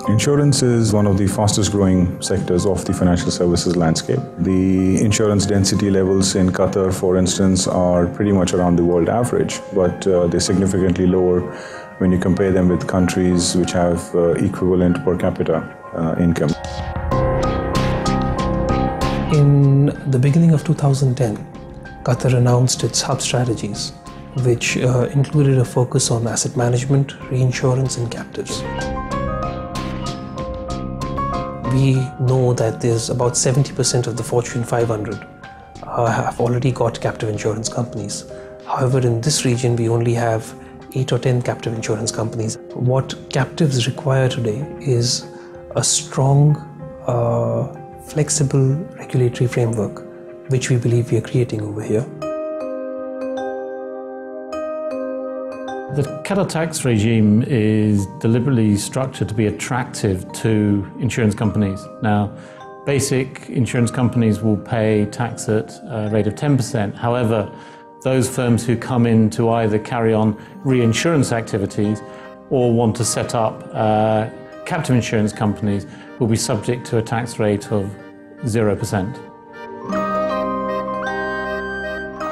Insurance is one of the fastest growing sectors of the financial services landscape. The insurance density levels in Qatar, for instance, are pretty much around the world average, but they're significantly lower when you compare them with countries which have equivalent per capita income. In the beginning of 2010, Qatar announced its hub strategies, which included a focus on asset management, reinsurance and captives. We know that there's about 70% of the Fortune 500 have already got captive insurance companies. However, in this region, we only have 8 or 10 captive insurance companies. What captives require today is a strong, flexible regulatory framework, which we believe we are creating over here. The Qatar tax regime is deliberately structured to be attractive to insurance companies. Now, basic insurance companies will pay tax at a rate of 10%. However, those firms who come in to either carry on reinsurance activities or want to set up captive insurance companies will be subject to a tax rate of 0%.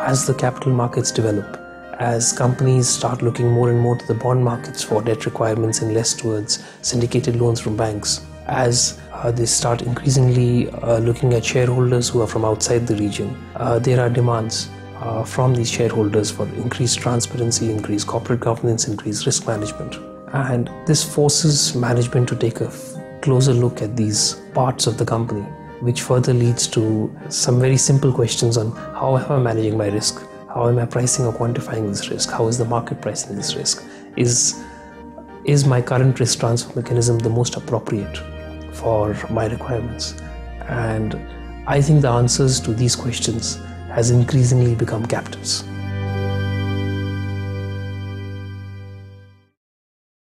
As the capital markets develop, as companies start looking more and more to the bond markets for debt requirements and less towards syndicated loans from banks, as they start increasingly looking at shareholders who are from outside the region, there are demands from these shareholders for increased transparency, increased corporate governance, increased risk management. And this forces management to take a closer look at these parts of the company, which further leads to some very simple questions on how am I managing my risk? How am I pricing or quantifying this risk? How is the market pricing this risk? Is my current risk transfer mechanism the most appropriate for my requirements? And I think the answers to these questions has increasingly become captives.